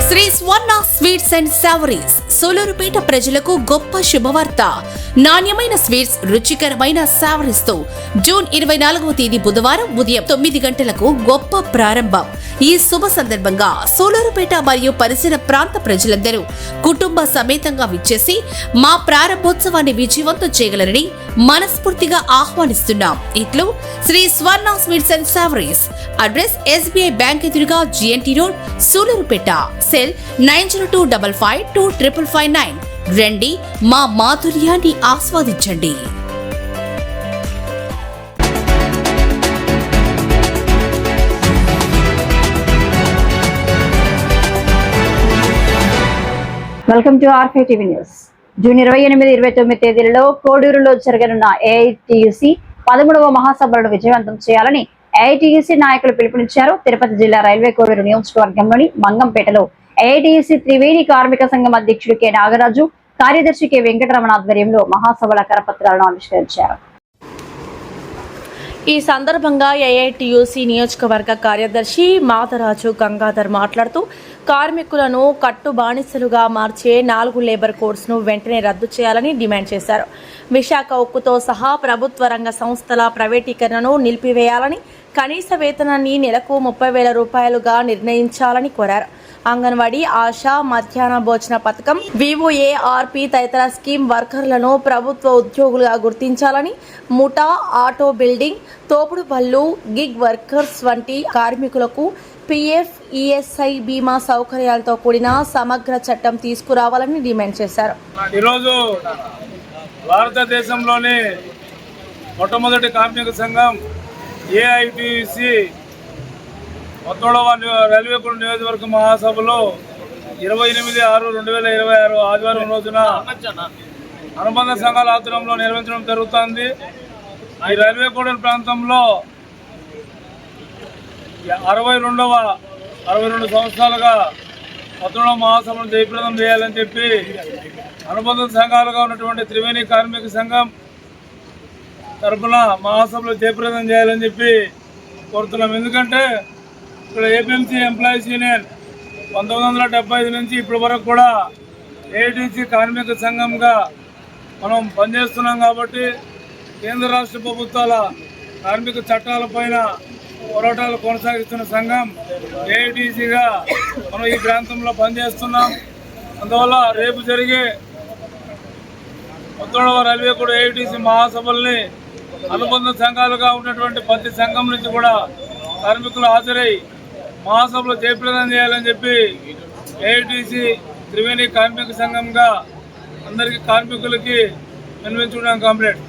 Shri Swarna sweets and సావరీస్ Sullurpeta ప్రజలకు గొప్ప శుభవార్త. నాణ్యమైన స్వీట్స్, రుచికరమైన సావరీస్ తో జూన్ 24వ తేదీ బుధవారం ఉదయం 9 గంటలకు గొప్ప ప్రారంభం. ఈ శుభ సందర్భంగా సూలూరుపేట మరియు పరిసర ప్రాంత ప్రజలందరూ కుటుంబ సమేతంగా విచ్చేసి మా ప్రారంభోత్సవాన్ని విజయవంతం చేయగలరని మనస్ఫూర్తిగా ఆహ్వానిస్తున్నాం. ఇట్లు Shri Swarna sweets and savouries. Address SBI bank ఎదురుగా GNT రోడ్, సూలూరుపేట. సెల్ 9025525559. రండి, మా మాధుర్యాన్ని ఆస్వాదించండి. వెల్కమ్ టు ఆర్ఫై టీవీ న్యూస్. జూన్ 28, 29 తేదీలలో కోడూరులో జరగనున్న AITUC 13వ మహాసభలను విజయవంతం చేయాలని AITUC నాయకులు పిలుపునిచ్చారు. తిరుపతి జిల్లా రైల్వే కోడూరు నియోజకవర్గంలోని మంగంపేటలో AITUC త్రివేణి కార్మిక సంఘం అధ్యక్షుడు K. నాగరాజు, కార్యదర్శి K. వెంకటరమణ ఆధ్వర్యంలో మహాసభల కరపత్రాలను ఆవిష్కరించారు. ఈ సందర్భంగా AITUC నియోజకవర్గ కార్యదర్శి మాధరాజు గంగాధర్ మాట్లాడుతూ కార్మికులను కట్టు బానిసలుగా మార్చే 4 లేబర్ కోడ్స్ను వెంటనే రద్దు చేయాలని డిమాండ్ చేశారు. విశాఖ ఉక్కుతో సహా ప్రభుత్వ రంగ సంస్థల ప్రైవేటీకరణను నిలిపివేయాలని, కనీస వేతనాన్ని నెలకు 30,000 రూపాయలుగా నిర్ణయించాలని కోరారు. అంగన్వాడీ, ఆశా, మధ్యాహ్న భోజన పథకం, VOARP తదితర స్కీమ్ వర్కర్లను ప్రభుత్వ ఉద్యోగులుగా గుర్తించాలని, ముఠా, ఆటో బిల్డింగ్, తోపుడు బళ్ళు, గిగ్ వర్కర్స్ వంటి కార్మికులకు PF, ESI బీమా సౌకర్యాలతో కూడిన సమగ్ర చట్టం తీసుకురావాలని డిమాండ్ చేశారు. ఈరోజు భారతదేశంలోని మొట్టమొదటి కార్మిక సంఘం AITUC 13వ రైల్వే కోడ్ నియోజకవర్గ మహాసభలో 28/6/2026 ఆదివారం రోజున అనుబంధ సంఘాల ఆధ్వర్యంలో నిర్వహించడం జరుగుతుంది. ఈ రైల్వే కోడ్ ప్రాంతంలో 62 సంవత్సరాలుగా 13వ మహాసభను జయప్రదం చేయాలని చెప్పి అనుబంధ సంఘాలుగా ఉన్నటువంటి త్రివేణి కార్మిక సంఘం తరఫున మహాసభలో జయప్రదం చేయాలని చెప్పి కోరుతున్నాం. ఎందుకంటే ఇక్కడ APMC ఎంప్లాయీస్ యూనియన్ 1975 నుంచి ఇప్పటి వరకు కూడా AITUC కార్మిక సంఘంగా మనం పనిచేస్తున్నాం. కాబట్టి కేంద్ర రాష్ట్ర ప్రభుత్వాల కార్మిక చట్టాలపైన పోరాటాలు కొనసాగిస్తున్న సంఘం AITUCగా మనం ఈ ప్రాంతంలో పనిచేస్తున్నాం. అందువల్ల రేపు జరిగే 13వ రైల్వే కోడ్ AITUC మహాసభల్ని అనుబంధ సంఘాలుగా ఉన్నటువంటి ప్రతి సంఘం నుంచి కూడా కార్మికులు హాజరై మహాసభలో జయప్రదం చేయాలని చెప్పి AITUC త్రివేణి కార్మిక సంఘంగా అందరికీ కార్మికులకి విన్నవించుకున్నాం. కాంప్లీట్